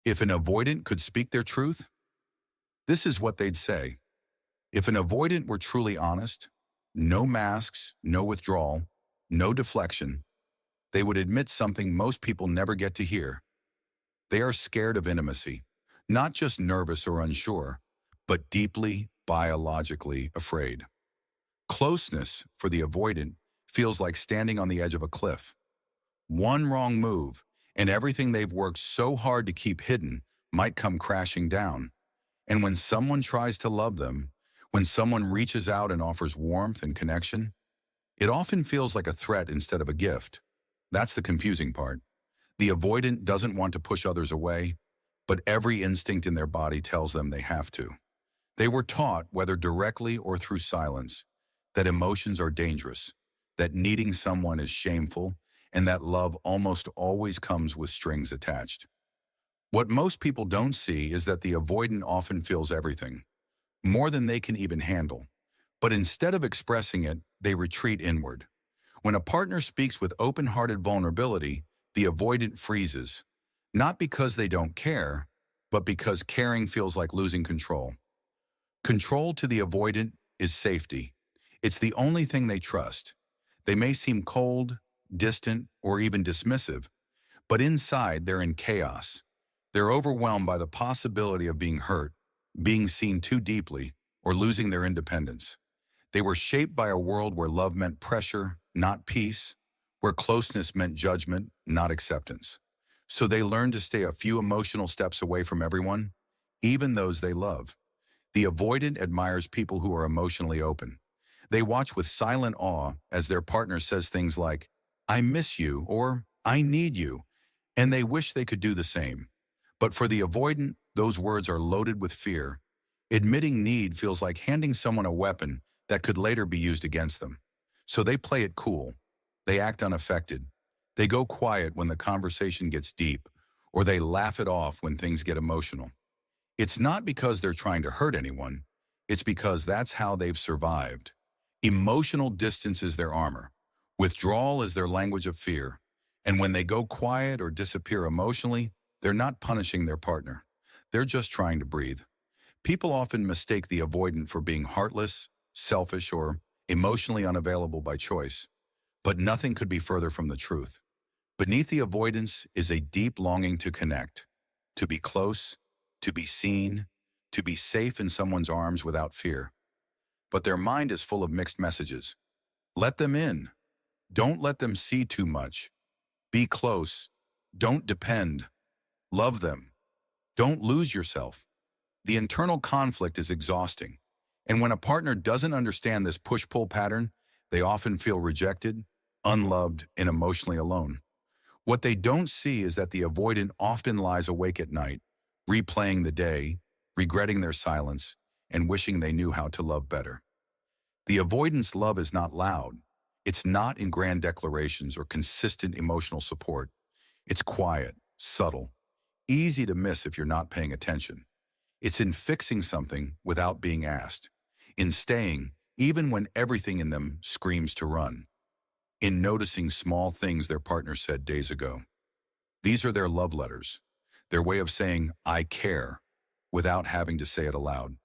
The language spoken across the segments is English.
If an avoidant could speak their truth, this is what they'd say. If an avoidant were truly honest, no masks, no withdrawal, no deflection, they would admit something most people never get to hear. They are scared of intimacy, not just nervous or unsure, but deeply, biologically afraid. Closeness, for the avoidant, feels like standing on the edge of a cliff. One wrong move, and everything they've worked so hard to keep hidden might come crashing down. And when someone tries to love them, when someone reaches out and offers warmth and connection, it often feels like a threat instead of a gift. That's the confusing part. The avoidant doesn't want to push others away, but every instinct in their body tells them they have to. They were taught, whether directly or through silence, that emotions are dangerous, that needing someone is shameful, and that love almost always comes with strings attached. What most people don't see is that the avoidant often feels everything, more than they can even handle. But instead of expressing it, they retreat inward. When a partner speaks with open-hearted vulnerability, the avoidant freezes, not because they don't care, but because caring feels like losing control. Control to the avoidant is safety. It's the only thing they trust. They may seem cold, distant, or even dismissive, but inside they're in chaos. They're overwhelmed by the possibility of being hurt, being seen too deeply, or losing their independence. They were shaped by a world where love meant pressure, not peace, where closeness meant judgment, not acceptance. So they learned to stay a few emotional steps away from everyone, even those they love. The avoidant admires people who are emotionally open. They watch with silent awe as their partner says things like, "I miss you," or "I need you," and they wish they could do the same. But for the avoidant, those words are loaded with fear. Admitting need feels like handing someone a weapon that could later be used against them. So they play it cool. They act unaffected. They go quiet when the conversation gets deep, or they laugh it off when things get emotional. It's not because they're trying to hurt anyone. It's because that's how they've survived. Emotional distance is their armor. Withdrawal is their language of fear. And when they go quiet or disappear emotionally, they're not punishing their partner. They're just trying to breathe. People often mistake the avoidant for being heartless, selfish, or emotionally unavailable by choice. But nothing could be further from the truth. Beneath the avoidance is a deep longing to connect, to be close, to be seen, to be safe in someone's arms without fear. But their mind is full of mixed messages. Let them in. Don't let them see too much. Be close. Don't depend. Love them. Don't lose yourself. The internal conflict is exhausting. And when a partner doesn't understand this push-pull pattern, they often feel rejected, unloved, and emotionally alone. What they don't see is that the avoidant often lies awake at night, replaying the day, regretting their silence, and wishing they knew how to love better. The avoidant's love is not loud. It's not in grand declarations or consistent emotional support. It's quiet, subtle, easy to miss if you're not paying attention. It's in fixing something without being asked, in staying even when everything in them screams to run, in noticing small things their partner said days ago. These are their love letters, their way of saying, "I care," without having to say it aloud.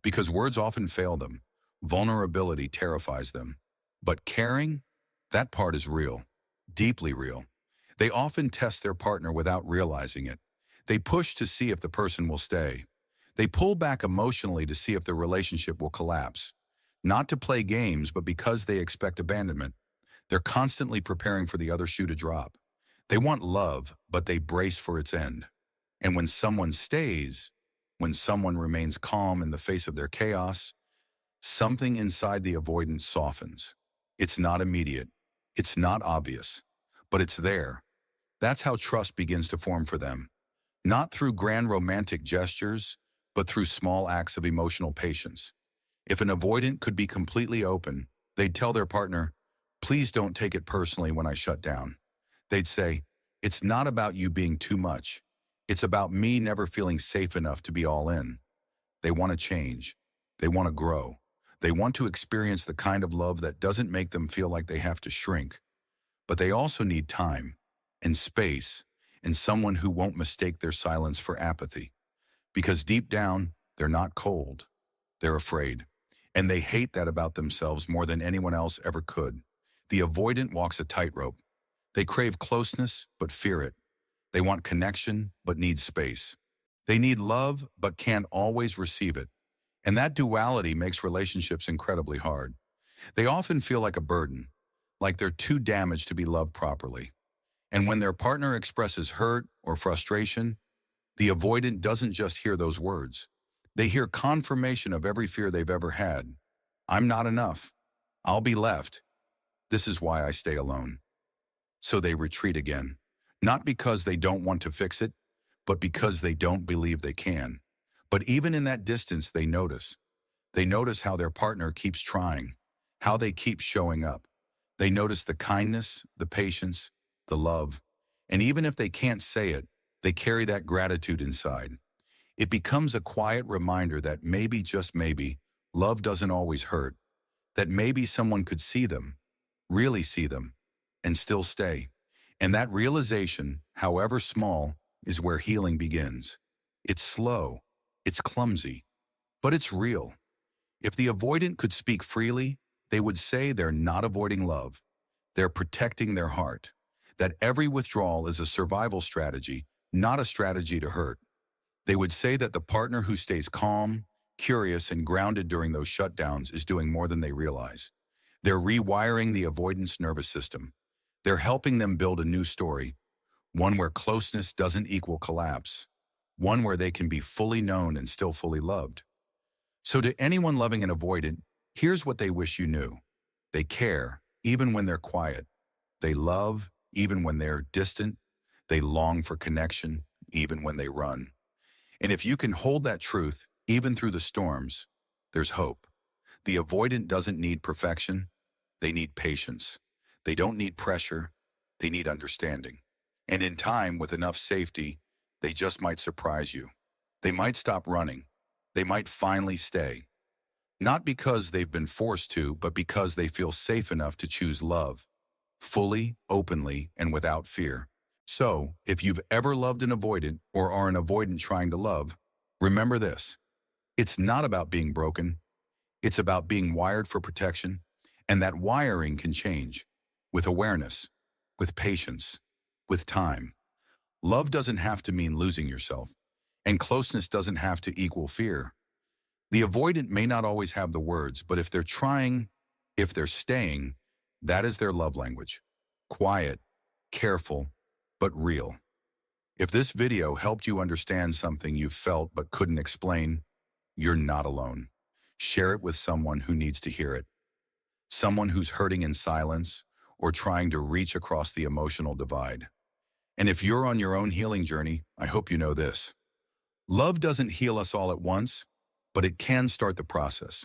Because words often fail them. Vulnerability terrifies them. But caring, that part is real, deeply real. They often test their partner without realizing it. They push to see if the person will stay. They pull back emotionally to see if the relationship will collapse. Not to play games, but because they expect abandonment. They're constantly preparing for the other shoe to drop. They want love, but they brace for its end. And when someone stays, when someone remains calm in the face of their chaos, something inside the avoidance softens. It's not immediate. It's not obvious. But it's there. That's how trust begins to form for them. Not through grand romantic gestures, but through small acts of emotional patience. If an avoidant could be completely open, they'd tell their partner, "Please don't take it personally when I shut down." They'd say, "It's not about you being too much. It's about me never feeling safe enough to be all in." They want to change. They want to grow. They want to experience the kind of love that doesn't make them feel like they have to shrink. But they also need time and space and someone who won't mistake their silence for apathy. Because deep down, they're not cold. They're afraid. And they hate that about themselves more than anyone else ever could. The avoidant walks a tightrope. They crave closeness, but fear it. They want connection, but need space. They need love, but can't always receive it. And that duality makes relationships incredibly hard. They often feel like a burden, like they're too damaged to be loved properly. And when their partner expresses hurt or frustration, the avoidant doesn't just hear those words. They hear confirmation of every fear they've ever had. I'm not enough. I'll be left. This is why I stay alone. So they retreat again, not because they don't want to fix it, but because they don't believe they can. But even in that distance, they notice. They notice how their partner keeps trying, how they keep showing up. They notice the kindness, the patience, the love. And even if they can't say it, they carry that gratitude inside. It becomes a quiet reminder that maybe, just maybe, love doesn't always hurt, that maybe someone could see them, really see them, and still stay. And that realization, however small, is where healing begins. It's slow, it's clumsy, but it's real. If the avoidant could speak freely, they would say they're not avoiding love. They're protecting their heart. That every withdrawal is a survival strategy, not a strategy to hurt. They would say that the partner who stays calm, curious, and grounded during those shutdowns is doing more than they realize. They're rewiring the avoidance nervous system. They're helping them build a new story, one where closeness doesn't equal collapse, one where they can be fully known and still fully loved. So to anyone loving an avoidant, here's what they wish you knew. They care, even when they're quiet. They love, even when they're distant. They long for connection, even when they run. And if you can hold that truth, even through the storms, there's hope. The avoidant doesn't need perfection. They need patience. They don't need pressure. They need understanding. And in time, with enough safety, they just might surprise you. They might stop running. They might finally stay. Not because they've been forced to, but because they feel safe enough to choose love, fully, openly, and without fear. So, if you've ever loved an avoidant or are an avoidant trying to love, remember this. It's not about being broken. It's about being wired for protection, and that wiring can change with awareness, with patience, with time. Love doesn't have to mean losing yourself, and closeness doesn't have to equal fear. The avoidant may not always have the words, but if they're trying, if they're staying, that is their love language. Quiet, careful, but real. If this video helped you understand something you felt but couldn't explain, you're not alone. Share it with someone who needs to hear it. Someone who's hurting in silence or trying to reach across the emotional divide. And if you're on your own healing journey, I hope you know this. Love doesn't heal us all at once, but it can start the process.